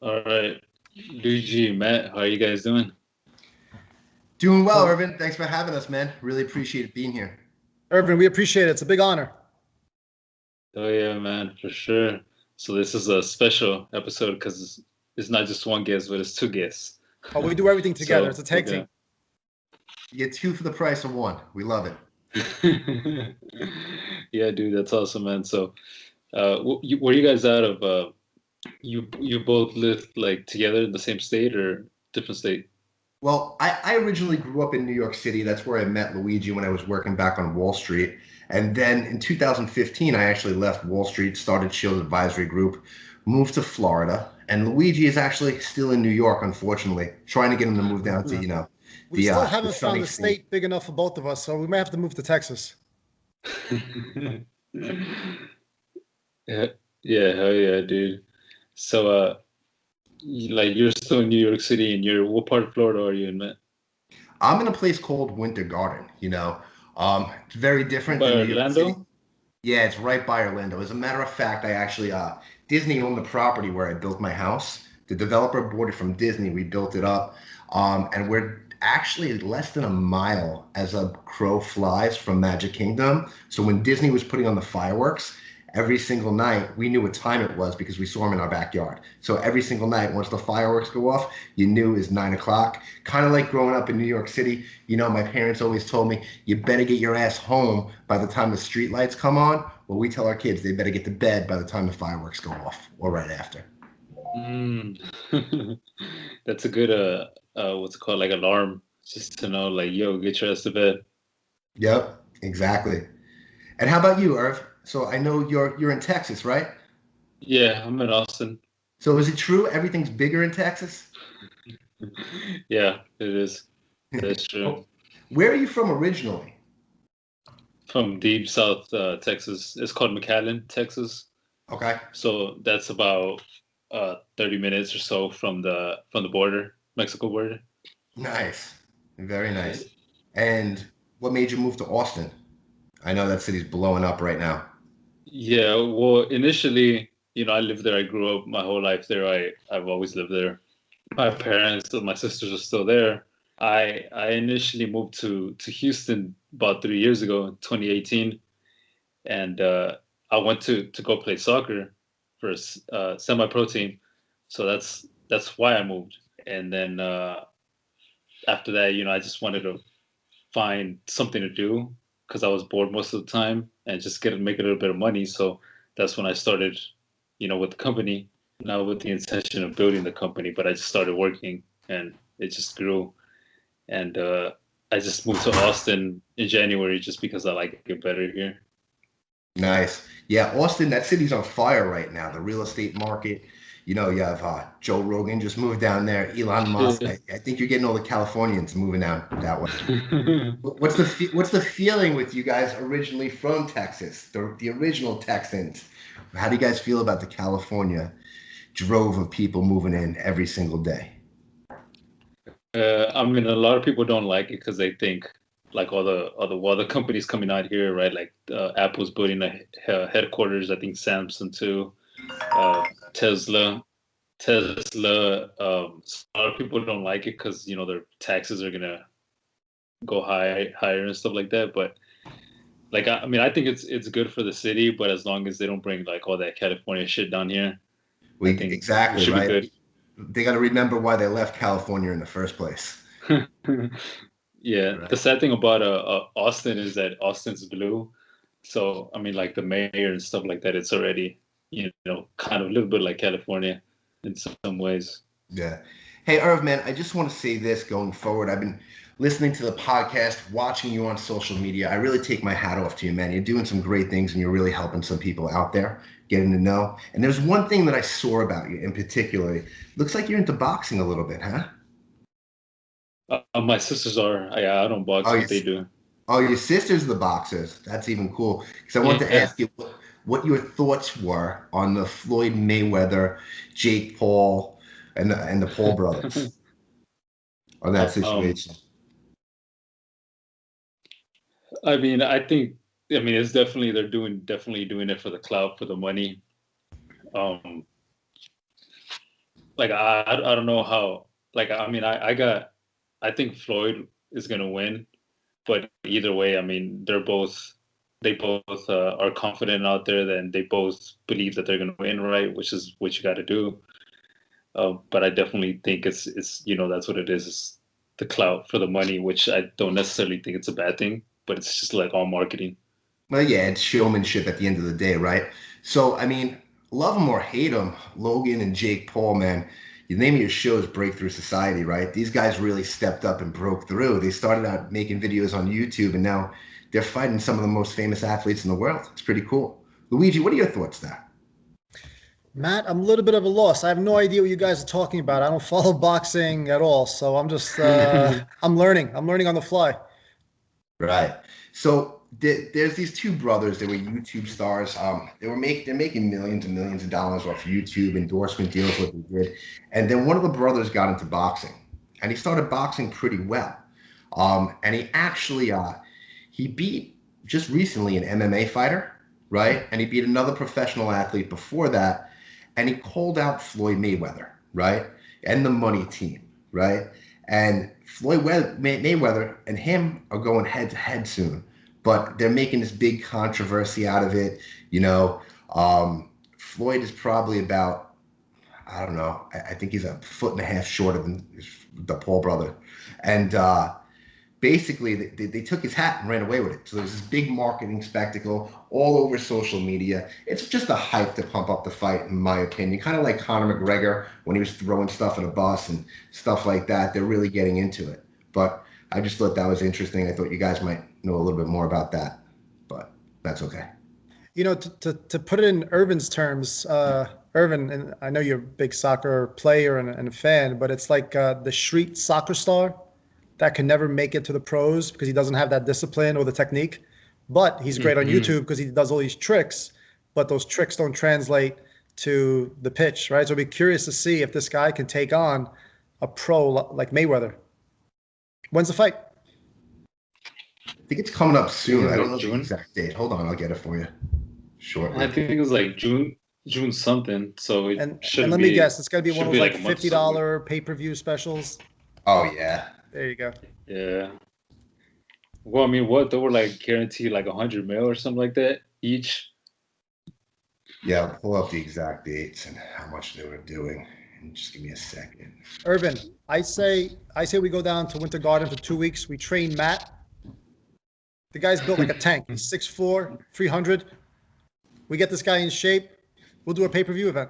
All right. Luigi, Matt, how are you guys doing? Doing well, Irvin. Thanks for having us, man. Really appreciate it being here. Irvin, we appreciate it. It's a big honor. Oh yeah, man, for sure. So this is a special episode because it's not just one guest, but it's two guests. Oh, we do everything together. It's So a we're tag team. gonna. You get two for the price of one. We love it. Yeah, dude, that's awesome, man. So, were you guys out of you both lived like together in the same state or different state? Well, I originally grew up in New York City. That's where I met Luigi when I was working back on Wall Street. And then in 2015, I actually left Wall Street, started Shield Advisory Group, moved to Florida. And Luigi is actually still in New York, unfortunately, trying to get him to move down to, We still the haven't found sunny a state. state big enough for both of us, so we may have to move to Texas. Yeah, yeah, hell yeah, dude. So, like you're still in New York City, and you're what part of Florida are you in, man? I'm in a place called Winter Garden, It's very different By than New York City. Orlando? Yeah, it's right by Orlando. As a matter of fact, I actually Disney owned the property where I built my house. The developer bought it from Disney. We built it up, and we're actually less than a mile as a crow flies from Magic Kingdom. So when Disney was putting on the fireworks, every single night we knew what time it was because we saw them in our backyard. So every single night, once the fireworks go off, you knew it was 9 o'clock. Kind of like growing up in New York City. My parents always told me, you better get your ass home by the time the street lights come on. Well, we tell our kids they better get to bed by the time the fireworks go off or right after. Mm. That's a good what's it called, like alarm, just to know, like, yo, get your ass to bed. Yep, exactly. And how about you, Irv? So I know you're in Texas, right? Yeah, I'm in Austin. So is it true everything's bigger in Texas? Yeah, it is. That's true. Oh, where are you from originally? From deep South Texas. It's called McAllen, Texas. Okay, So that's about 30 minutes or so from the border, Mexico border. nice, very nice. And what made you move to Austin? I know that city's blowing up right now. Yeah, well, initially, I lived there. I grew up my whole life there. I've always lived there. My parents and my sisters are still there. I initially moved to Houston about 3 years ago in 2018, and I went to go play soccer for a semi-pro team. So that's why I moved. And then after that, I just wanted to find something to do because I was bored most of the time and just make a little bit of money. So that's when I started, with the company, not with the intention of building the company, but I just started working and it just grew. And I just moved to Austin in January just because I like it better here. Nice. Yeah, Austin, that city's on fire right now. The real estate market. You have Joe Rogan just moved down there. Elon Musk. I think you're getting all the Californians moving down that way. What's the feeling with you guys originally from Texas, the original Texans? How do you guys feel about the California drove of people moving in every single day? I mean, a lot of people don't like it because they think like all the companies coming out here, right? Like Apple's building a headquarters. I think Samsung too, uh, Tesla, Tesla. A lot of people don't like it because their taxes are gonna go higher and stuff like that. But like, I mean, I think it's good for the city, but as long as they don't bring like all that California shit down here, I think it Exactly should be right. good. They got to remember why they left California in the first place. Yeah, the Right. sad thing about Austin is that Austin's blue. So I mean, like the mayor and stuff like that, it's already kind of a little bit like California in some ways. Yeah. Hey, Irv, man, I just want to say this going forward. I've been listening to the podcast, watching you on social media. I really take my hat off to you, man. You're doing some great things and you're really helping some people out there getting to know. And there's one thing that I saw about you in particular. Looks like you're into boxing a little bit, huh? My sisters are. I don't Oh, box, your, but they do. oh, your sister's the boxers. That's even cool. Because I wanted to Yeah. ask you what your thoughts were on the Floyd Mayweather, Jake Paul, and the Paul brothers on that Um, situation. I mean, I mean, it's definitely definitely doing it for the clout, for the money. Um, like I don't know how. Like I mean, I think Floyd is gonna win, but either way, I mean, they both are confident out there, then they both believe that they're gonna win, right? Which is what you got to do. But I definitely think it's that's what it is. It's the clout for the money, which I don't necessarily think it's a bad thing, but it's just like all marketing. Well, yeah, it's showmanship at the end of the day, right? So, I mean, love him or hate him, Logan and Jake Paul, man. The name of your show is Breakthrough Society, right? These guys really stepped up and broke through. They started out making videos on YouTube, and now they're fighting some of the most famous athletes in the world. It's pretty cool. Luigi, what are your thoughts there? Matt, I'm a little bit of a loss. I have no idea what you guys are talking about. I don't follow boxing at all, so I'm just I'm learning. I'm learning on the fly. Right. So there's these two brothers. They were YouTube stars. They're making millions and millions of dollars off YouTube endorsement deals, what they did. And then one of the brothers got into boxing, and he started boxing pretty well. And he actually he beat just recently an MMA fighter, right? And he beat another professional athlete before that, and he called out Floyd Mayweather, right? And the money team, right? And Mayweather and him are going head to head soon, but they're making this big controversy out of it. Floyd is probably about, I don't know, I think he's a foot and a half shorter than the Paul brother. And basically, they took his hat and ran away with it. So there's this big marketing spectacle all over social media. It's just a hype to pump up the fight, in my opinion. Kind of like Conor McGregor when he was throwing stuff in a bus and stuff like that. They're really getting into it. But I just thought that was interesting. I thought you guys might know a little bit more about that. But that's okay. To put it in Irvin's terms, Irvin, and I know you're a big soccer player and a fan, but it's like the street soccer star that can never make it to the pros because he doesn't have that discipline or the technique. But he's great on YouTube because he does all these tricks, but those tricks don't translate to the pitch, right? So I'd be curious to see if this guy can take on a pro like Mayweather. When's the fight? I think it's coming up soon. I don't know June? the exact date. Hold on, I'll get it for you shortly. I think it was like June something. So it And should let be. me guess, it's got to be one of those like a month $50 pay-per-view specials. Oh, yeah. There you go. Yeah. Well, I mean, what they were like guaranteed like 100 mil or something like that each. Yeah, I'll pull up the exact dates and how much they were doing. And just give me a second. Irvin, I say we go down to Winter Garden for 2 weeks. We train Matt. The guy's built like a tank. He's 6'4", 300. We get this guy in shape. We'll do a pay-per-view event.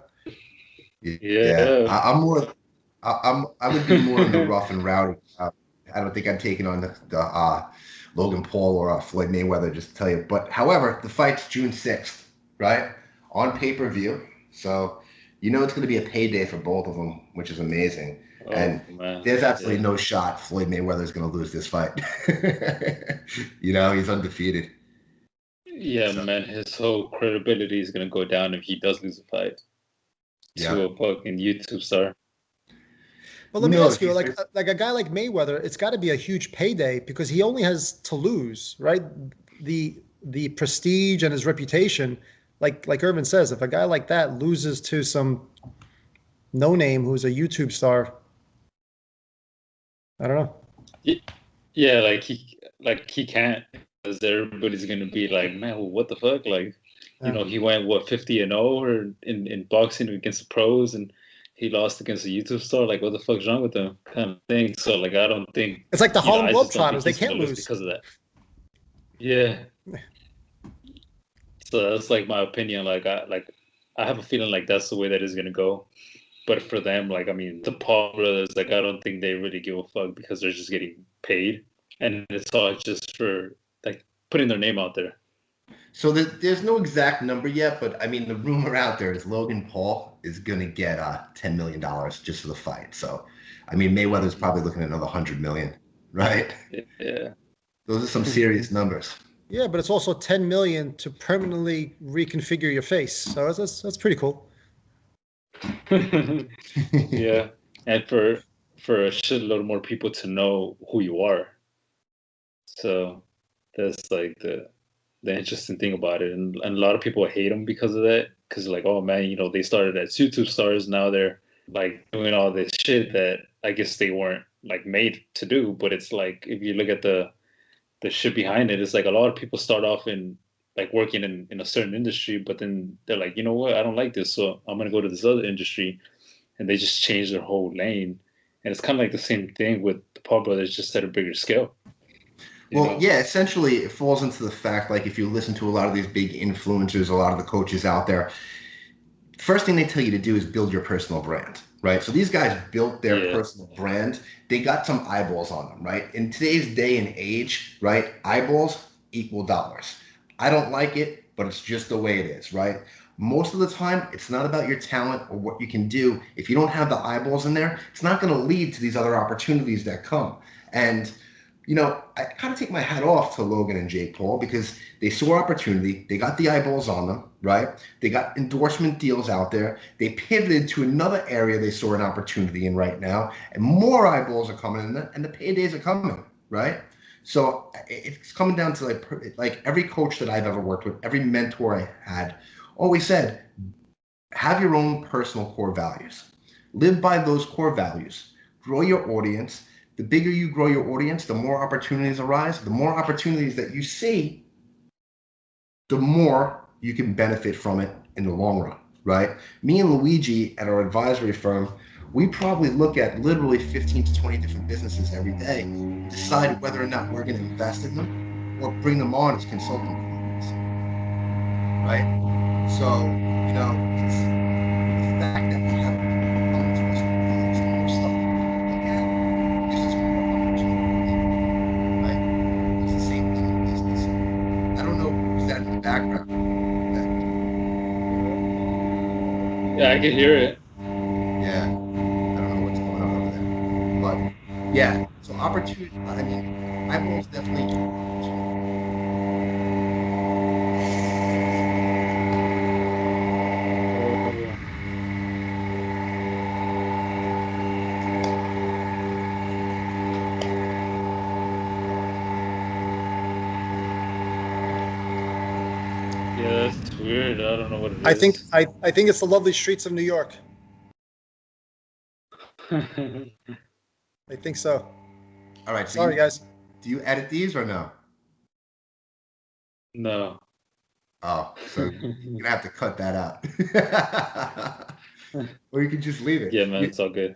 Yeah. I would be more in the rough and rowdy. I don't think I'm taking on the Logan Paul or Floyd Mayweather, just to tell you. But however, the fight's June 6th, right? On pay-per-view. So it's going to be a payday for both of them, which is amazing. Oh, and man. there's absolutely no shot Floyd Mayweather is going to lose this fight. He's undefeated. Yeah, man. His whole credibility is going to go down if he does lose a fight to a fucking YouTube star. But let me ask you, like a guy like Mayweather, it's got to be a huge payday because he only has to lose, right? The prestige and his reputation, like Irvin says, if a guy like that loses to some no name who's a YouTube star, I don't know. Yeah, like he can't, because everybody's gonna be like, man, well, what the fuck? Like, he went 50-0 or in boxing against the pros, and he lost against a YouTube star. Like, what the fuck's wrong with them? Kind of thing. So, like, I don't think it's like the Harlem Globetrotters. They can't lose because of that. Yeah. So that's like my opinion. Like, I have a feeling like that's the way that is gonna go. But for them, like, I mean, the Paul brothers, like, I don't think they really give a fuck because they're just getting paid, and it's all just for like putting their name out there. So there's no exact number yet, but I mean, the rumor out there is Logan Paul is going to get $10 million just for the fight. So, I mean, Mayweather's probably looking at another 100 million, right? Yeah. Those are some serious numbers. Yeah, but it's also 10 million to permanently reconfigure your face. So that's pretty cool. Yeah, and for a shitload more people to know who you are. So that's like the interesting thing about it, and a lot of people hate them because of that. Because like, oh man, they started as YouTube stars, now they're like doing all this shit that I guess they weren't like made to do. But it's like if you look at the shit behind it, it's like a lot of people start off in like working in a certain industry, but then they're like, you know what, I don't like this, so I'm gonna go to this other industry, and they just change their whole lane. And it's kind of like the same thing with the Paul Brothers, just at a bigger scale. Well, yeah, essentially it falls into the fact, like if you listen to a lot of these big influencers, a lot of the coaches out there, first thing they tell you to do is build your personal brand, right? So these guys built their personal brand. They got some eyeballs on them, right? In today's day and age, right? Eyeballs equal dollars. I don't like it, but it's just the way it is, right? Most of the time, it's not about your talent or what you can do. If you don't have the eyeballs in there, it's not going to lead to these other opportunities that come. And I kind of take my hat off to Logan and Jake Paul because they saw opportunity. They got the eyeballs on them, right? They got endorsement deals out there. They pivoted to another area they saw an opportunity in right now, and more eyeballs are coming in, and the paydays are coming, right? So it's coming down to like every coach that I've ever worked with, every mentor I had, always said, have your own personal core values. Live by those core values. Grow your audience. The bigger you grow your audience, the more opportunities arise. The more opportunities that you see, the more you can benefit from it in the long run, right? Me and Luigi at our advisory firm, we probably look at literally 15 to 20 different businesses every day, decide whether or not we're going to invest in them or bring them on as consulting companies, right? So, it's the fact that we have come to us with more stuff to look at gives us more opportunity, right? It's the same thing in business. I don't know who's that in the background. Yeah, I can hear it. Yeah, I don't know what's going on over there, but yeah. So opportunity. I mean, eyeballs definitely. Yeah, that's weird. I don't know what it I think is. I think it's the lovely streets of New York. I think so. All right. So Sorry, guys. do you edit these or no? No. Oh, so you're gonna have to cut that out, or you can just leave it. Yeah, man, it's all good.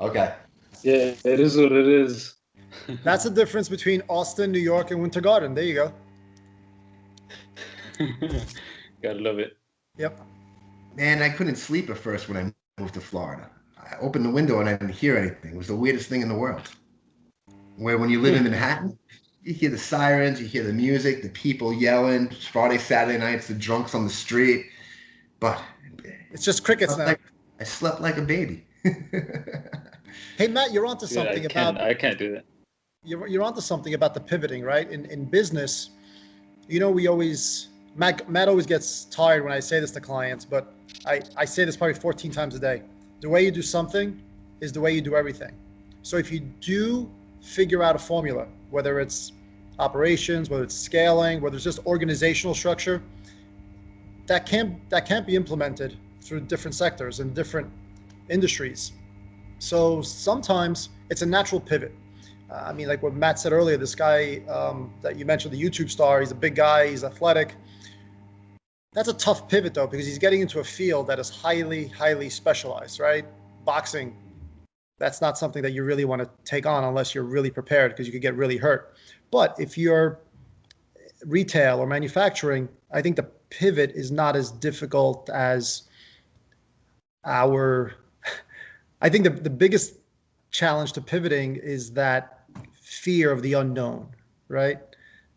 Okay. Yeah, it is what it is. That's the difference between Austin, New York, and Winter Garden. There you go. Gotta love it. Yep. Man, I couldn't sleep at first when I moved to Florida. I opened the window and I didn't hear anything. It was the weirdest thing in the world. Where when you live in Manhattan, you hear the sirens, you hear the music, the people yelling, Friday, Saturday nights, the drunks on the street. But it's just crickets now. I slept like a baby. Hey, Matt, you're onto something about. I can't do that. You're onto something about the pivoting, right? In business, we always Matt always gets tired when I say this to clients, but I say this probably 14 times a day. The way you do something is the way you do everything. So if you do figure out a formula, whether it's operations, whether it's scaling, whether it's just organizational structure, that can't be implemented through different sectors and different industries. So sometimes it's a natural pivot. I mean, like what Matt said earlier, this guy that you mentioned, the YouTube star, he's a big guy, he's athletic. That's a tough pivot though, because he's getting into a field that is highly, highly specialized, right? Boxing, that's not something that you really want to take on unless you're really prepared, because you could get really hurt. But if you're retail or manufacturing, I think the pivot is not as difficult as I think the biggest challenge to pivoting is that fear of the unknown, right?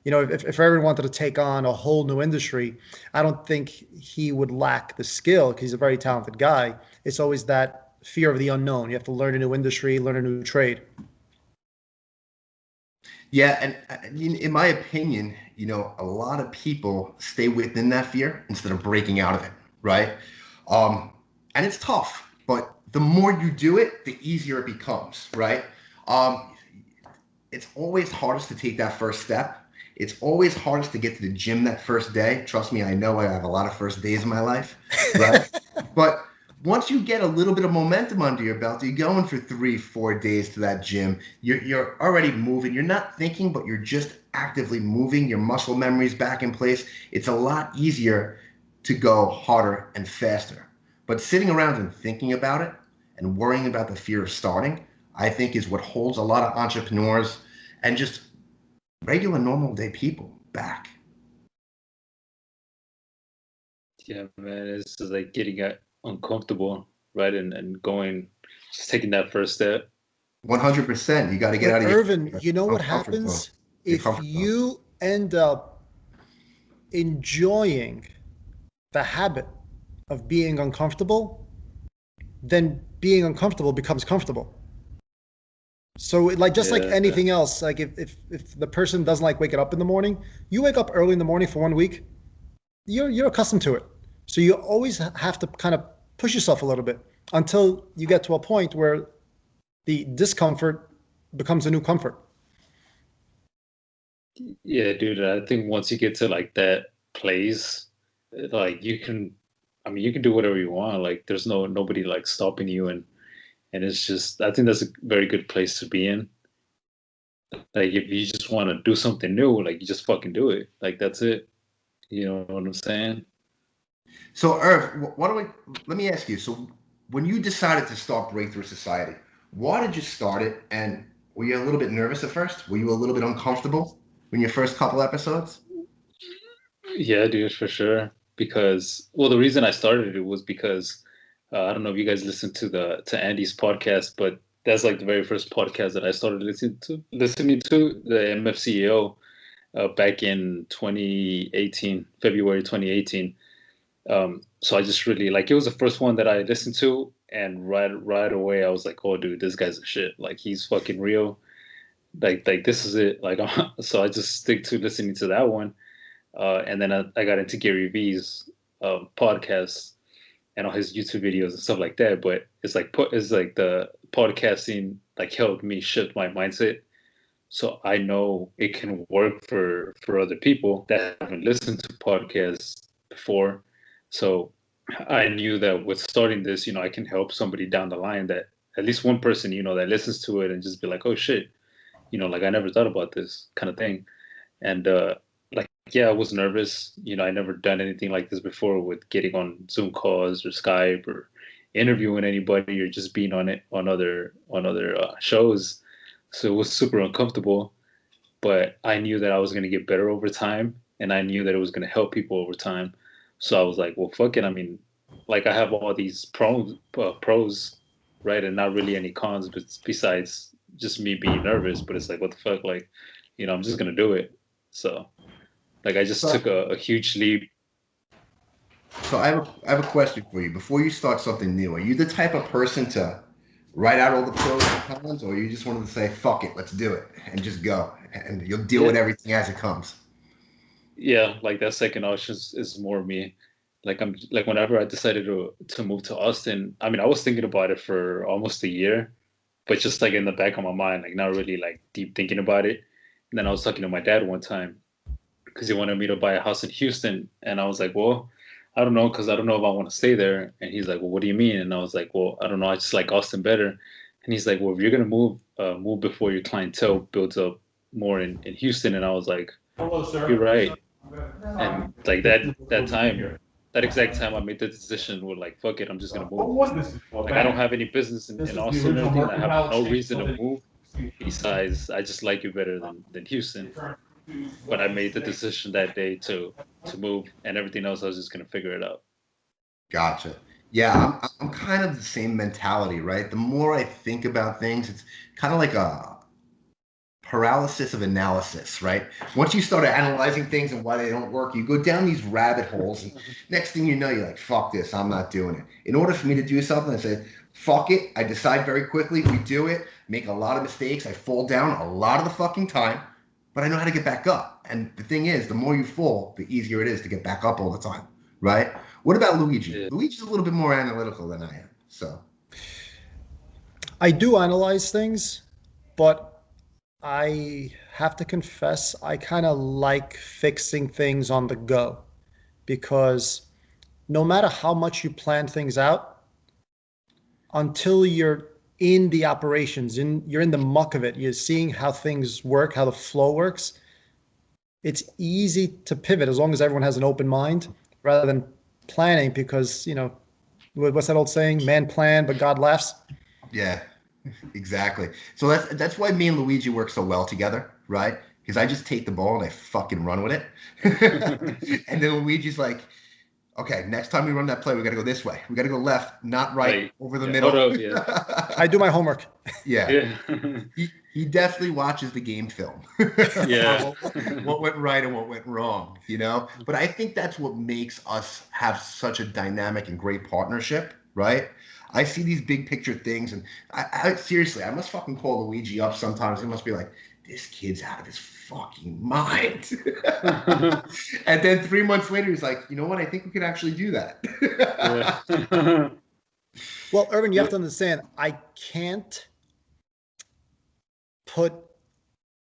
If Irvin wanted to take on a whole new industry, I don't think he would lack the skill because he's a very talented guy. It's always that fear of the unknown. You have to learn a new industry, learn a new trade. Yeah, and in my opinion, a lot of people stay within that fear instead of breaking out of it, right? And it's tough, but the more you do it, the easier it becomes, right? It's always hardest to take that first step. It's always hardest to get to the gym that first day. Trust me, I know I have a lot of first days in my life, right? But once you get a little bit of momentum under your belt, you're going for 3-4 days to that gym. You're already moving. You're not thinking, but you're just actively moving. Your muscle memory's back in place. It's a lot easier to go harder and faster. But sitting around and thinking about it and worrying about the fear of starting, I think is what holds a lot of entrepreneurs and just regular normal day people back. Yeah, man, it's just like getting uncomfortable, right? And going, just taking that first step. 100%. You got to get out of Irvin, your you know what comfort zone. happens Your if comfort zone. you end up enjoying the habit of being uncomfortable, then being uncomfortable becomes comfortable. So like just like anything else, like if the person doesn't like waking up in the morning, you wake up early in the morning for 1 week, you're accustomed to it. So you always have to kind of push yourself a little bit until you get to a point where the discomfort becomes a new comfort. Yeah, dude, I think once you get to like that place, like you can do whatever you want. Like there's nobody like stopping you, and it's just, I think that's a very good place to be in. Like if you just want to do something new, like you just fucking do it. Like that's it. You know what I'm saying? So, Irv, let me ask you. So, when you decided to start Breakthrough Society, why did you start it? And were you a little bit nervous at first? Were you a little bit uncomfortable in your first couple episodes? Yeah, dude, for sure. Because, well, the reason I started it was because I don't know if you guys listen to Andy's podcast, but that's like the very first podcast that I started listening to the MFCEO back in 2018, February 2018. So I just really like, it was the first one that I listened to, and right away I was like, oh, dude, this guy's a shit. Like he's fucking real. Like this is it. Like so I just stick to listening to that one. And then I got into Gary Vee's podcasts and all his YouTube videos and stuff like that. But it's like the podcasting like helped me shift my mindset, so I know it can work for other people that haven't listened to podcasts before. So I knew that with starting this, I can help somebody down the line, that at least one person, that listens to it and just be like, oh shit, like I never thought about this kind of thing. And like, yeah, I was nervous. I never done anything like this before, with getting on Zoom calls or Skype or interviewing anybody or just being on other shows. So it was super uncomfortable, but I knew that I was going to get better over time, and I knew that it was going to help people over time. So I was like, well, fuck it. I mean, like I have all these pros, right, and not really any cons, but besides just me being nervous. But it's like, what the fuck, like, I'm just gonna do it. So, like, I just took a huge leap. So I have a question for you. Before you start something new, are you the type of person to write out all the pros and cons, or you just wanted to say, fuck it, let's do it, and just go, and you'll deal with everything as it comes? Yeah, like that second option is more me. Like I'm like, whenever I decided to move to Austin, I mean, I was thinking about it for almost a year, but just like in the back of my mind, like not really like deep thinking about it. And then I was talking to my dad one time because he wanted me to buy a house in Houston, and I was like, well, I don't know, because I don't know if I want to stay there. And he's like, well, what do you mean? And I was like, well, I don't know, I just like Austin better. And he's like, well, if you're gonna move before your clientele builds up more in Houston. And I was like, hello, sir. You're right. And like that exact time I made the decision, with like, fuck it, I'm just gonna move. Like I don't have any business in Austin or anything. I have no reason to move besides I just like you better than Houston. But I made the decision that day to move, and everything else I was just gonna figure it out. Gotcha. Yeah, I'm kind of the same mentality, right? The more I think about things, it's kind of like a paralysis of analysis, right? Once you start analyzing things and why they don't work, you go down these rabbit holes, and next thing you know, you're like, fuck this, I'm not doing it. In order for me to do something, I say, fuck it, I decide very quickly, we do it, make a lot of mistakes, I fall down a lot of the fucking time, but I know how to get back up. And the thing is, the more you fall, the easier it is to get back up all the time, right? What about Luigi? Yeah. Luigi's a little bit more analytical than I am, so. I do analyze things, but I have to confess, I kind of like fixing things on the go, because no matter how much you plan things out, until you're in the operations, you're in the muck of it, you're seeing how things work, how the flow works. It's easy to pivot as long as everyone has an open mind rather than planning, because, what's that old saying? Man planned, but God laughs. Yeah, exactly. So that's why me and Luigi work so well together, right? Because I just take the ball and I fucking run with it. And then Luigi's like, okay, next time we run that play, we got to go this way. We got to go left, not right, Like, over the yeah, middle. hold up, yeah. I do my homework. Yeah. Yeah. He definitely watches the game film. Yeah. What went right and what went wrong, But I think that's what makes us have such a dynamic and great partnership, right? I see these big picture things, and I seriously, I must fucking call Luigi up sometimes. He must be like, this kid's out of his fucking mind. And then 3 months later, he's like, you know what? I think we could actually do that. Yeah. Well, Irvin, you have Yeah. to understand, I can't put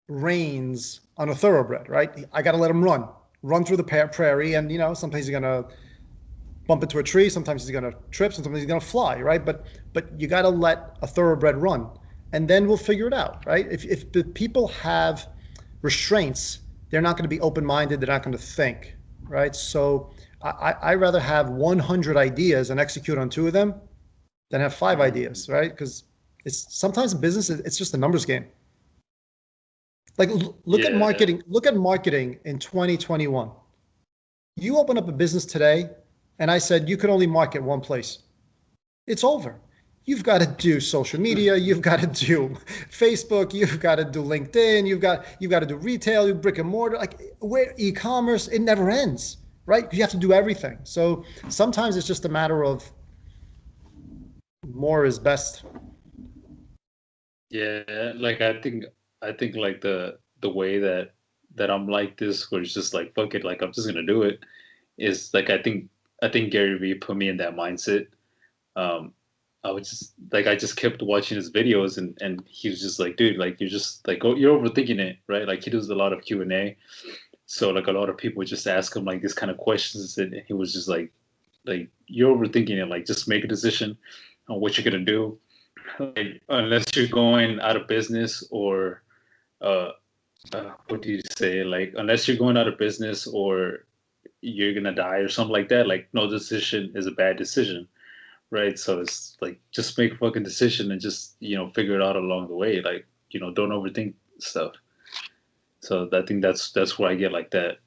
reins on a thoroughbred, right? I got to let him run through the prairie, and sometimes he's gonna bump into a tree, sometimes he's gonna trip, sometimes he's gonna fly, right? But you got to let a thoroughbred run, and then we'll figure it out, right? If the people have restraints, they're not going to be open-minded, they're not going to think, right? So I rather have 100 ideas and execute on 2 of them than have 5 ideas, right? Because it's sometimes in business, it's just a numbers game. Like, look at Yeah. marketing. Look at marketing in 2021. You open up a business today, and I said you could only market one place. It's over. You've got to do social media. You've got to do Facebook. You've got to do LinkedIn. You've got to do retail, brick and mortar. Like, where e-commerce, it never ends, right? You have to do everything. So sometimes it's just a matter of more is best. Yeah, like I think like the way that I'm like this, where it's just like fuck it, like I'm just gonna do it, is like I think Gary Vee put me in that mindset. Um, I just kept watching his videos, and he was just like, dude, like you're just like, oh, you're overthinking it, right? Like he does a lot of Q&A, so like a lot of people just ask him like these kind of questions, and he was just like you're overthinking it, like just make a decision on what you're gonna do, like, unless you're going out of business or uh, what do you say? Like, unless you're going out of business or you're gonna die or something like that. Like, no decision is a bad decision, right? So it's like just make a fucking decision and just figure it out along the way. Like, don't overthink stuff. So I think that's where I get like that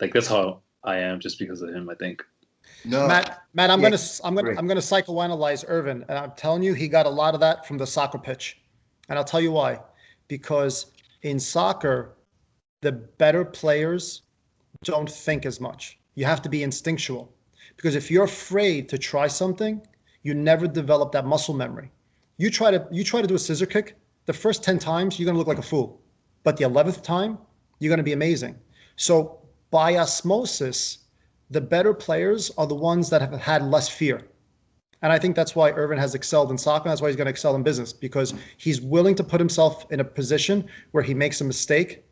like that's how I am just because of him. I think. No, Matt, I'm yeah, gonna great. psychoanalyze Irvin, and I'm telling you, he got a lot of that from the soccer pitch, and I'll tell you why. Because in soccer, the better players don't think as much. You have to be instinctual, because if you're afraid to try something, you never develop that muscle memory. You try to do a scissor kick. The first 10 times, you're gonna look like a fool, but the 11th time, you're gonna be amazing. So by osmosis, the better players are the ones that have had less fear. And I think that's why Irvin has excelled in soccer. That's why he's going to excel in business, because he's willing to put himself in a position where he makes a mistake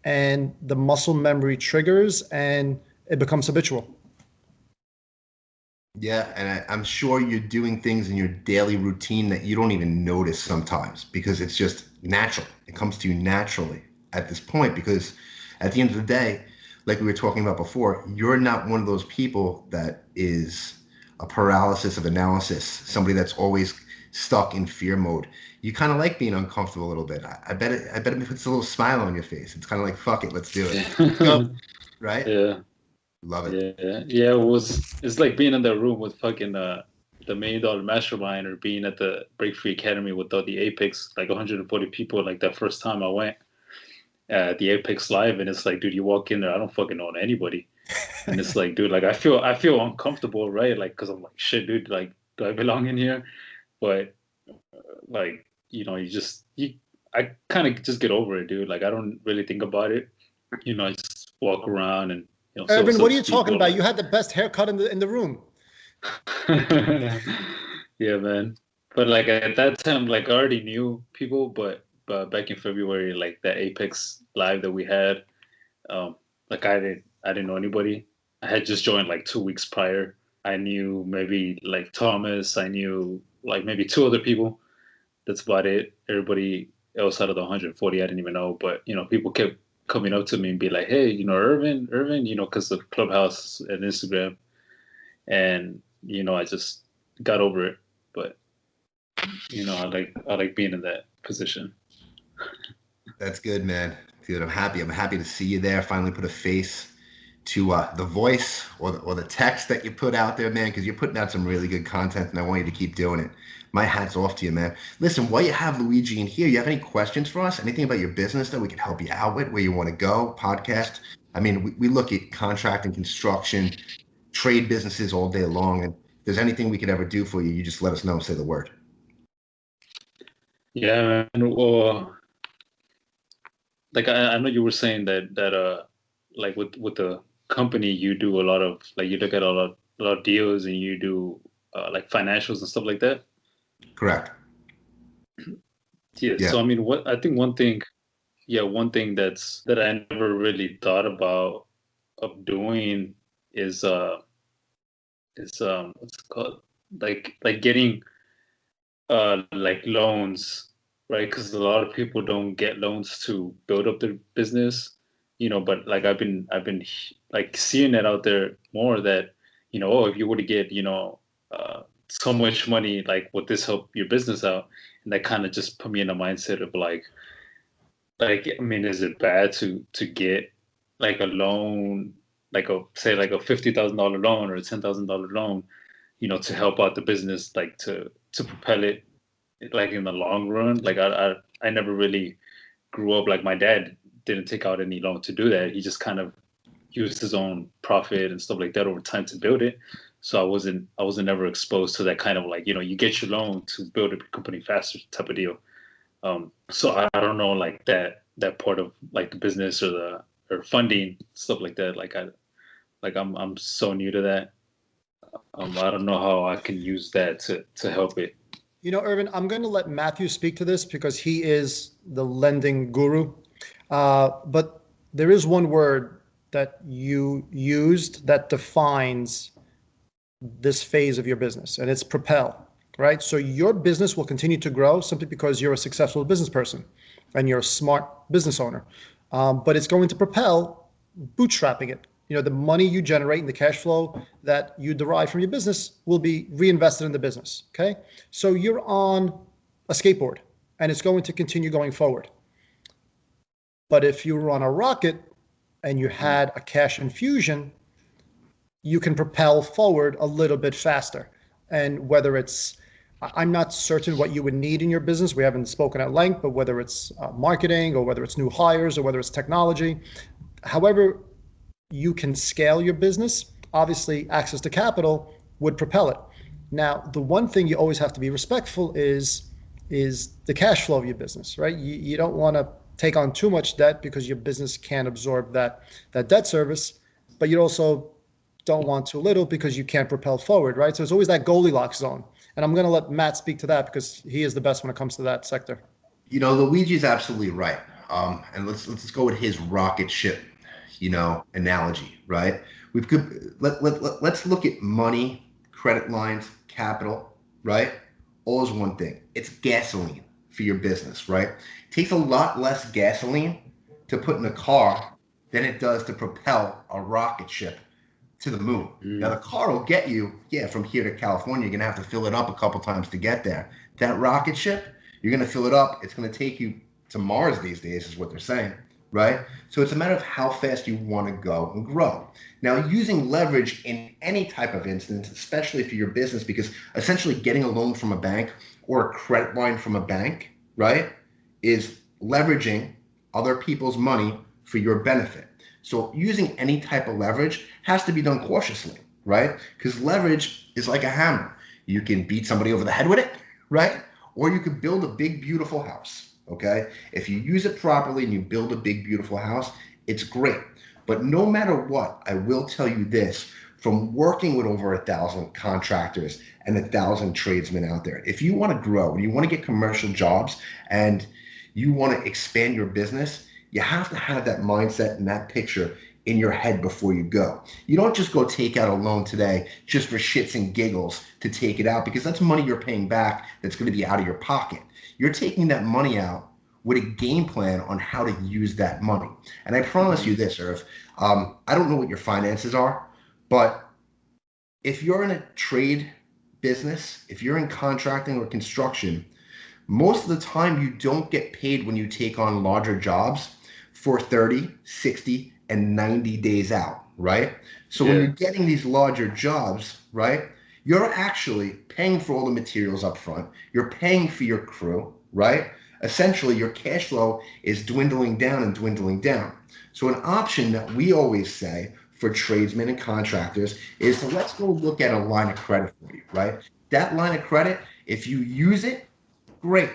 and the muscle memory triggers and it becomes habitual. Yeah, and I'm sure you're doing things in your daily routine that you don't even notice sometimes because it's just natural. It comes to you naturally at this point because at the end of the day, like we were talking about before, you're not one of those people that is a paralysis of analysis, somebody that's always stuck in fear mode. You kind of like being uncomfortable a little bit. I bet it puts a little smile on your face. It's kind of like, fuck it, let's do it. Let's go. Right? Yeah. Love it. Yeah. It's like being in that room with fucking the $1 million mastermind, or being at the Break Free Academy with all the Apex, like 140 people, like that first time I went at the Apex Live, and it's like, dude, you walk in there, I don't fucking know anybody, and it's like, dude, like I feel uncomfortable, right? Like, cause I'm like, shit, dude, like, do I belong in here? But like, I kind of just get over it, dude. Like, I don't really think about it. I just walk around and say Irvin, what's up what are you to talking people. about? You had the best haircut in the room. Yeah, man. But like at that time, like I already knew people, but back in February, like the Apex Live that we had, like I didn't know anybody. I had just joined like 2 weeks prior, I knew maybe like Thomas. I knew like maybe two other people. That's about it. Everybody else out of the 140, I didn't even know. But people kept coming up to me and be like, "Hey, Irvin, because of Clubhouse and Instagram." And I just got over it. But I like being in that position. That's good, man. Dude, I'm happy. I'm happy to see you there. Finally put a face to the voice or the text that you put out there, man, because you're putting out some really good content, and I want you to keep doing it. My hat's off to you, man. Listen, while you have Luigi in here, you have any questions for us? Anything about your business that we can help you out with, where you want to go, podcast? I mean, we look at contract and construction, trade businesses all day long, and if there's anything we could ever do for you, you just let us know, say the word. Yeah, man. Well, like I know you were saying that like with the company you do a lot of like you look at a lot of deals and you do like financials and stuff like that. Correct. Yeah. Yeah. So I mean, what I think one thing, yeah, one thing that I never really thought about of doing is what's it called, like getting like loans, right? Because a lot of people don't get loans to build up their business, but like I've been like seeing it out there more that, oh, if you were to get, so much money, like would this help your business out? And that kind of just put me in a mindset of like I mean, is it bad to get like a loan, like a say like a $50,000 loan or a $10,000 loan, to help out the business, like to propel it like in the long run. Like I never really grew up like my dad didn't take out any loan to do that. He just kind of used his own profit and stuff like that over time to build it. So I wasn't ever exposed to that kind of like, you get your loan to build a company faster type of deal. So I don't know like that part of like the business or funding stuff like that. I'm so new to that. I don't know how I can use that to help it. Irvin, I'm going to let Matthew speak to this because he is the lending guru. But there is one word that you used that defines this phase of your business, and it's propel, right? So your business will continue to grow simply because you're a successful business person and you're a smart business owner. But it's going to propel bootstrapping it. The money you generate and the cash flow that you derive from your business will be reinvested in the business. Okay. So you're on a skateboard and it's going to continue going forward. But if you were on a rocket and you had a cash infusion, you can propel forward a little bit faster. And whether it's, I'm not certain what you would need in your business. We haven't spoken at length, but whether it's marketing or whether it's new hires or whether it's technology, however you can scale your business, obviously access to capital would propel it. Now, the one thing you always have to be respectful is the cash flow of your business, right? You don't want to take on too much debt because your business can't absorb that debt service, but you also don't want too little because you can't propel forward, right? So it's always that Goldilocks zone. And I'm going to let Matt speak to that because he is the best when it comes to that sector. Luigi's absolutely right. And let's go with his rocket ship, analogy, right? Let's look at money, credit lines, capital, right? All is one thing. It's gasoline for your business, right? It takes a lot less gasoline to put in a car than it does to propel a rocket ship to the moon. Now the car will get you, from here to California. You're gonna have to fill it up a couple times to get there. That rocket ship, you're gonna fill it up. It's gonna take you to Mars these days, is what they're saying, right? So it's a matter of how fast you want to go and grow. Now, using leverage in any type of instance, especially for your business, because essentially getting a loan from a bank or a credit line from a bank, right, is leveraging other people's money for your benefit. So using any type of leverage has to be done cautiously, right? Because leverage is like a hammer. You can beat somebody over the head with it, right? Or you could build a big, beautiful house. Okay. If you use it properly and you build a big, beautiful house, it's great. But no matter what, I will tell you this, from working with over 1,000 contractors and 1,000 tradesmen out there, if you want to grow and you want to get commercial jobs and you want to expand your business, you have to have that mindset and that picture in your head before you go. You don't just go take out a loan today just for shits and giggles to take it out, because that's money you're paying back that's going to be out of your pocket. You're taking that money out with a game plan on how to use that money. And I promise you this, Irv, I don't know what your finances are, but if you're in a trade business, if you're in contracting or construction, most of the time you don't get paid when you take on larger jobs for 30, 60, and 90 days out, right? So when you're getting these larger jobs, right, you're actually paying for all the materials up front. You're paying for your crew, right? Essentially, your cash flow is dwindling down and dwindling down. So an option that we always say for tradesmen and contractors is to let's go look at a line of credit for you, right? That line of credit, if you use it, great.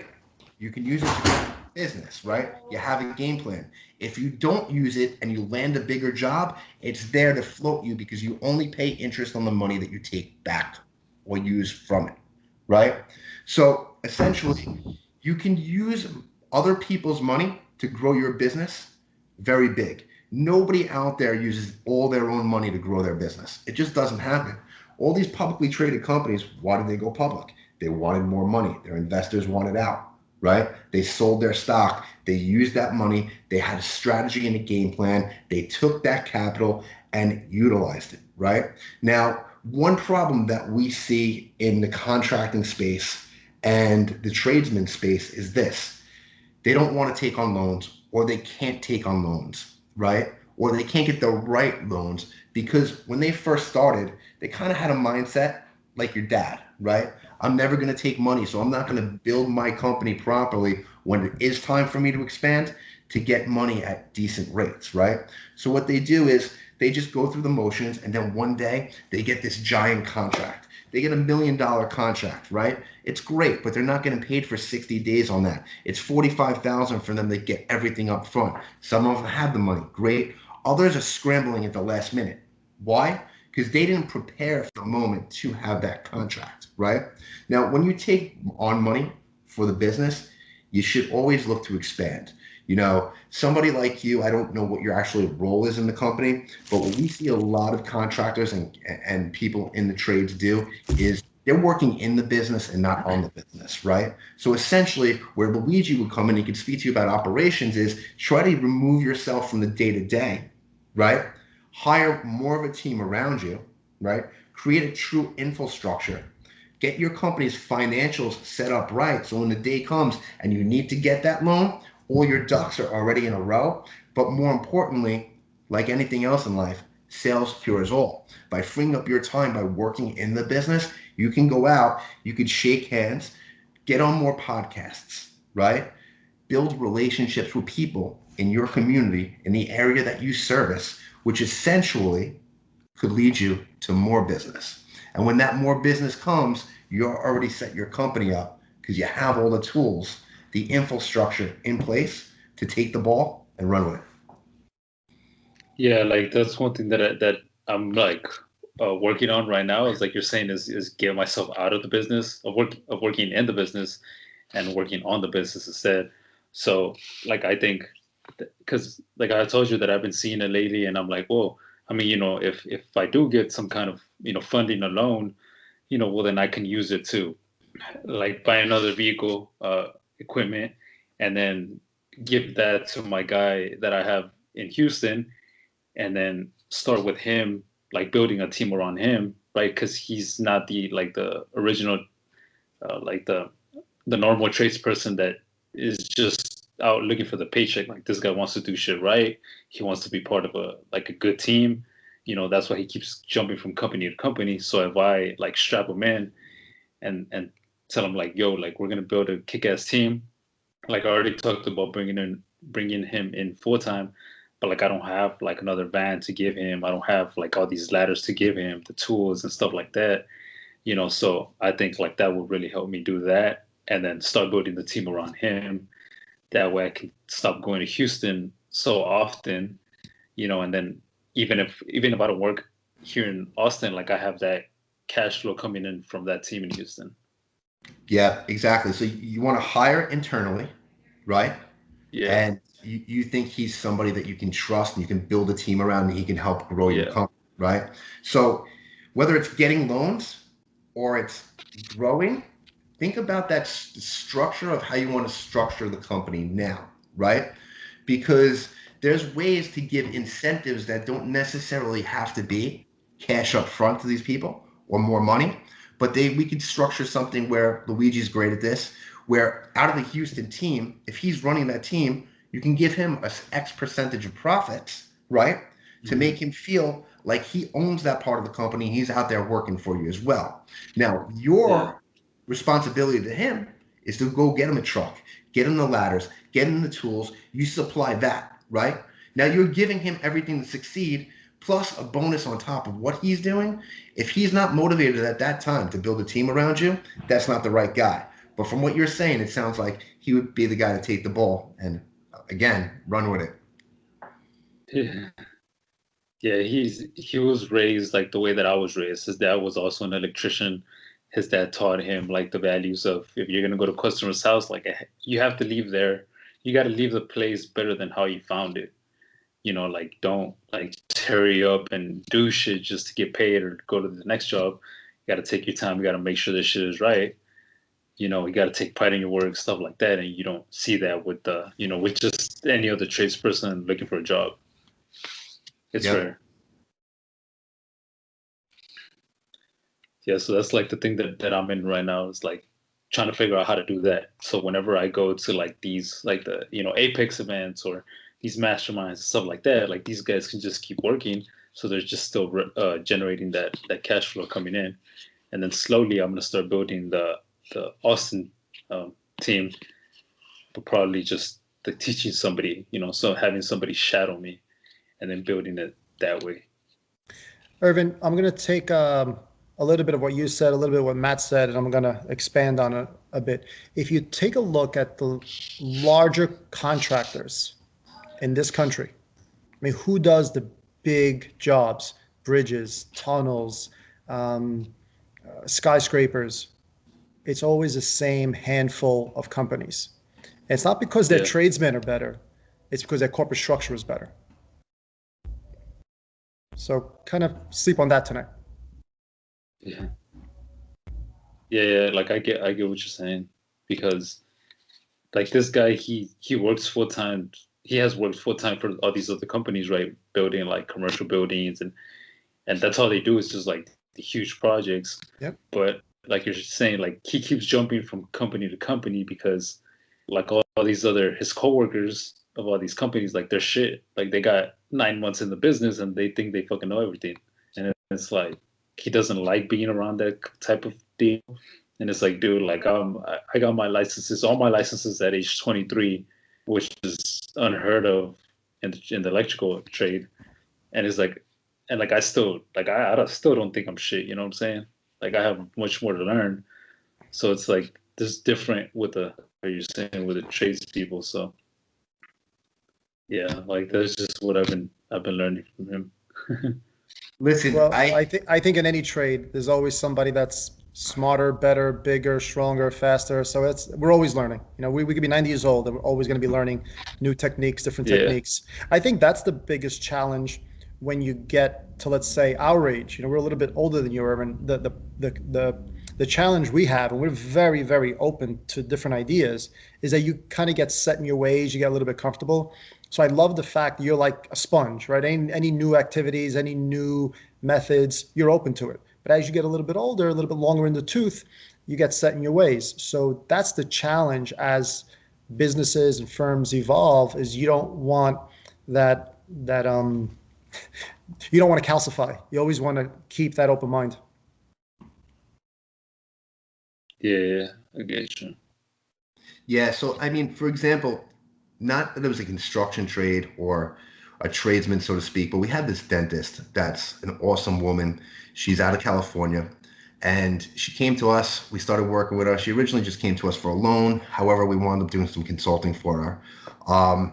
You can use it to get business, right? You have a game plan. If you don't use it and you land a bigger job, it's there to float you because you only pay interest on the money that you take back or use from it, right? So essentially, you can use other people's money to grow your business very big. Nobody out there uses all their own money to grow their business. It just doesn't happen. All these publicly traded companies, why did they go public? They wanted more money. Their investors wanted out, right? They sold their stock. They used that money. They had a strategy and a game plan. They took that capital and utilized it, right? Now, one problem that we see in the contracting space and the tradesman space is this. They don't want to take on loans, or they can't take on loans, right? Or they can't get the right loans because when they first started, they kind of had a mindset like your dad, right? I'm never going to take money, so I'm not going to build my company properly when it is time for me to expand to get money at decent rates, right? So what they do is they just go through the motions, and then one day they get this giant contract. They get $1 million contract, right? It's great, but they're not getting paid for 60 days on that. It's $45,000 for them to get everything up front. Some of them have the money, great. Others are scrambling at the last minute. Why? Because they didn't prepare for the moment to have that contract, right? Now, when you take on money for the business, you should always look to expand. You know, somebody like you, I don't know what your actual role is in the company, but what we see a lot of contractors and people in the trades do is they're working in the business and not on the business, right? So essentially, where Luigi would come in, he could speak to you about operations, is try to remove yourself from the day-to-day, right? Hire more of a team around you, right? Create a true infrastructure. Get your company's financials set up right so when the day comes and you need to get that loan, all your ducks are already in a row. But more importantly, like anything else in life, sales cures all. By freeing up your time by working in the business, you can go out, you could shake hands, get on more podcasts, right? Build relationships with people in your community, in the area that you service, which essentially could lead you to more business. And when that more business comes, you're already set your company up because you have all the tools, the infrastructure in place to take the ball and run with it. Yeah, like that's one thing that I'm like working on right now. Is like you're saying is get myself out of the business of working in the business and working on the business instead. So like I think because like I told you that I've been seeing it lately, and I'm like, well, I mean, if I do get some kind of funding or loan, well then I can use it to like buy another vehicle, equipment, and then give that to my guy that I have in Houston, and then start with him, like building a team around him, right? Because he's not the original, like the normal tradesperson that is just out looking for the paycheck. Like this guy wants to do shit right. He wants to be part of a good team. That's why he keeps jumping from company to company. So if I like strap him in and tell him like, yo, like we're gonna build a kick-ass team. Like I already talked about bringing him in full time, but like I don't have like another van to give him. I don't have like all these ladders to give him, the tools and stuff like that. So I think like that would really help me do that, and then start building the team around him. That way I can stop going to Houston so often, and then even if I don't work here in Austin, like I have that cash flow coming in from that team in Houston. Yeah, exactly. So you want to hire internally, right? Yeah. and you think he's somebody that you can trust and you can build a team around and he can help grow your Yeah. company, right? So whether it's getting loans or it's growing, think about that structure of how you want to structure the company now, right? Because there's ways to give incentives that don't necessarily have to be cash up front to these people or more money, but we could structure something where Luigi's great at this, where out of the Houston team, if he's running that team, you can give him a X percentage of profits, right? To Hmm. make him feel like he owns that part of the company. He's out there working for you as well. Now, Yeah. your responsibility to him is to go get him a truck, get him the ladders, get him the tools. You supply that, right? Now you're giving him everything to succeed, plus a bonus on top of what he's doing. If he's not motivated at that time to build a team around you, that's not the right guy. But from what you're saying, it sounds like he would be the guy to take the ball and, again, run with it. Yeah. Yeah, he was raised like the way that I was raised. His dad was also an electrician. His dad taught him like the values of if you're gonna go to customer's house, like you have to leave there. You got to leave the place better than how you found it. Like don't like hurry up and do shit just to get paid or go to the next job. You got to take your time. You got to make sure this shit is right. You got to take pride in your work, stuff like that. And you don't see that with with just any other tradesperson looking for a job. It's Yep. rare. Yeah, so that's like the thing that I'm in right now is like trying to figure out how to do that. So whenever I go to like these like the Apex events or these masterminds and stuff like that, like these guys can just keep working, so they're just still generating that cash flow coming in, and then slowly I'm gonna start building the Austin team, but probably just like teaching somebody, so having somebody shadow me, and then building it that way. Irvin, I'm going to take a little bit of what you said, a little bit of what Matt said, and I'm going to expand on it a bit. If you take a look at the larger contractors in this country, I mean, who does the big jobs, bridges, tunnels, skyscrapers? It's always the same handful of companies. And it's not because their Yeah, tradesmen are better, it's because their corporate structure is better. So kind of sleep on that tonight. yeah. Yeah. Like I get what you're saying because like this guy, he works full time. He has worked full time for all these other companies, right? Building like commercial buildings, and that's all they do is just like the huge projects. Yep. But like you're saying, like he keeps jumping from company to company because like all these other his coworkers of all these companies, like they're shit. Like they got 9 months in the business and they think they fucking know everything. And it's like he doesn't like being around that type of deal. And it's like, dude, like I got my licenses, all my licenses at age 23, which is unheard of in the electrical trade. And it's like, and like I still like I still don't think I'm shit. You know what I'm saying? Like I have much more to learn. So it's like this different with the what you're saying with the tradespeople. So yeah, like that's just what I've been learning from him. Listen, Well, I think in any trade, there's always somebody that's smarter, better, bigger, stronger, faster. So we're always learning. We could be 90 years old and we're always going to be learning new techniques, different Yeah, techniques. I think that's the biggest challenge when you get to, let's say, our age. We're a little bit older than you, Irvin. The challenge we have, and we're very, very open to different ideas, is that you kind of get set in your ways, you get a little bit comfortable. So I love the fact that you're like a sponge, right? Any new activities, any new methods, you're open to it. But as you get a little bit older, a little bit longer in the tooth, you get set in your ways. So that's the challenge as businesses and firms evolve, is you don't want that you don't want to calcify. You always want to keep that open mind. yeah, I get you. yeah. So, I mean, for example, not that it was a construction trade or a tradesman, so to speak, but we had this dentist that's an awesome woman. She's out of California and she came to us. We started working with her. She originally just came to us for a loan. However, we wound up doing some consulting for her.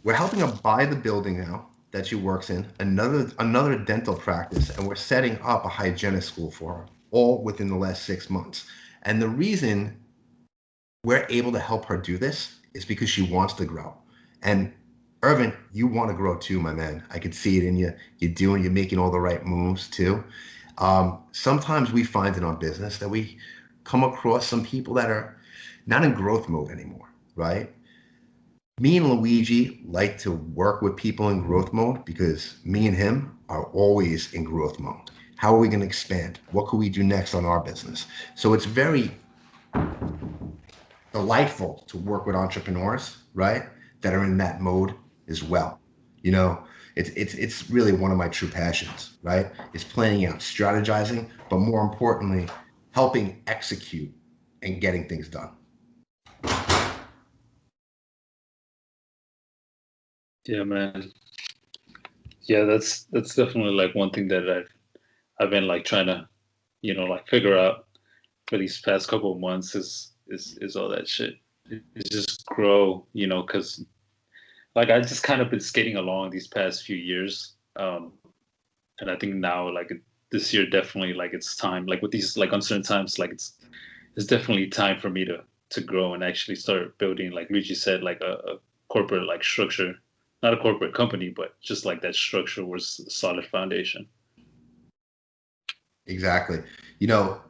We're helping her buy the building now that she works in, another dental practice, and we're setting up a hygienist school for her, all within the last 6 months. And the reason we're able to help her do this is because she wants to grow. And Irvin, you want to grow too, my man. I could see it in you. You're making all the right moves too. Sometimes we find in our business that we come across some people that are not in growth mode anymore, right? Me and Luigi like to work with people in growth mode because me and him are always in growth mode. How are we going to expand? What can we do next on our business? So it's very delightful to work with entrepreneurs, right? That are in that mode as well. You know, it's really one of my true passions, right? It's planning out, strategizing, but more importantly, helping execute and getting things done. Yeah, man. Yeah, that's definitely like one thing that I've been like trying to, like figure out for these past couple of months is all that shit. It's just grow, because like I just kind of been skating along these past few years, and I think now like this year definitely like it's time. Like with these like uncertain times, like it's definitely time for me to grow and actually start building, like Luigi said, like a corporate like structure, not a corporate company, but just like that structure was a solid foundation. Exactly. You know,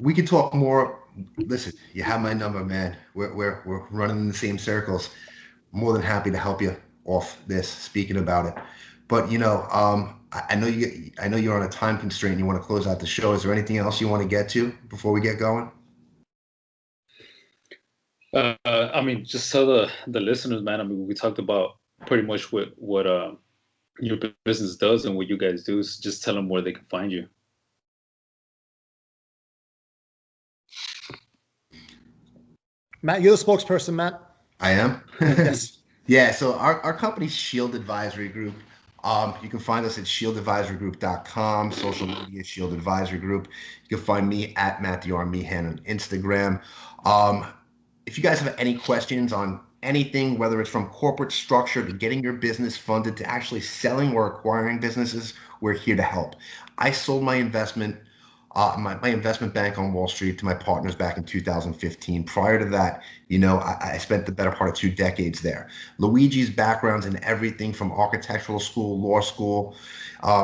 we could talk more. Listen, you have my number, man. We're running in the same circles. More than happy to help you off this, speaking about it. But I know I know you're on a time constraint. You want to close out the show. Is there anything else you want to get to before we get going? I mean, just tell the listeners, man. I mean, we talked about pretty much what your business does and what you guys do. So just tell them where they can find you. Matt, you're the spokesperson, Matt. I am. Yes. Yeah. So our company's Shield Advisory Group. You can find us at shieldadvisorygroup.com, social media, Shield Advisory Group. You can find me at Matthew Meehan on Instagram. If you guys have any questions on anything, whether it's from corporate structure to getting your business funded to actually selling or acquiring businesses, we're here to help. I sold my investment, my investment bank on Wall Street to my partners back in 2015. Prior to that, I spent the better part of 2 decades there. Luigi's background's in everything from architectural school, law school.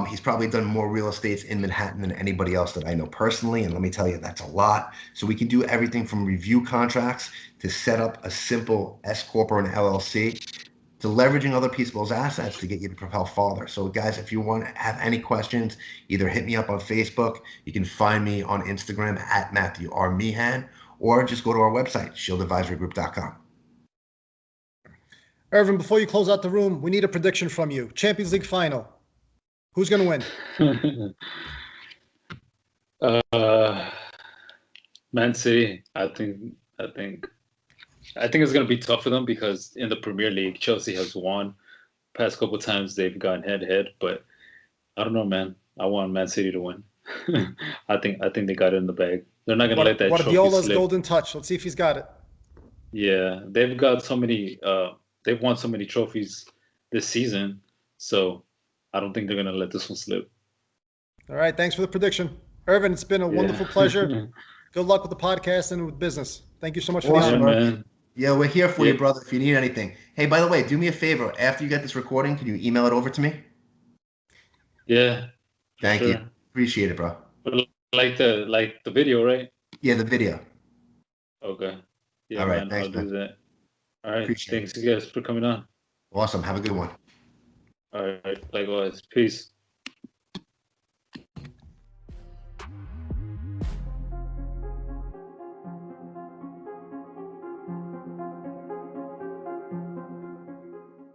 He's probably done more real estates in Manhattan than anybody else that I know personally. And let me tell you, that's a lot. So we can do everything from review contracts to set up a simple S Corp or an LLC to leveraging other people's assets to get you to propel farther. So guys, if you want to have any questions, either hit me up on Facebook. You can find me on Instagram at Matthew R. Meehan, or just go to our website, shieldadvisorygroup.com. Irvin, before you close out the room, we need a prediction from you. Champions League final. Who's going to win? Man City. I think it's going to be tough for them because in the Premier League, Chelsea has won. Past couple times they've gone head to head, but I don't know, man. I want Man City to win. I think they got it in the bag. They're not going to let that trophy Guardiola's slip. golden touch. Let's see if he's got it. Yeah, they've got so many. They've won so many trophies this season, so I don't think they're going to let this one slip. All right, thanks for the prediction, Irvin. It's been a wonderful pleasure. Good luck with the podcast and with business. Thank you so much for the honor, man. Yeah, we're here for you, brother, if you need anything. Hey, by the way, do me a favor. After you get this recording, can you email it over to me? Yeah. Thank you. Appreciate it, bro. Like the video, right? Yeah, the video. Okay. Yeah, all right, man. thanks, I'll man. do that. All right. Appreciate Thanks, you guys, for coming on. Awesome. Have a good one. All right. Likewise. Peace.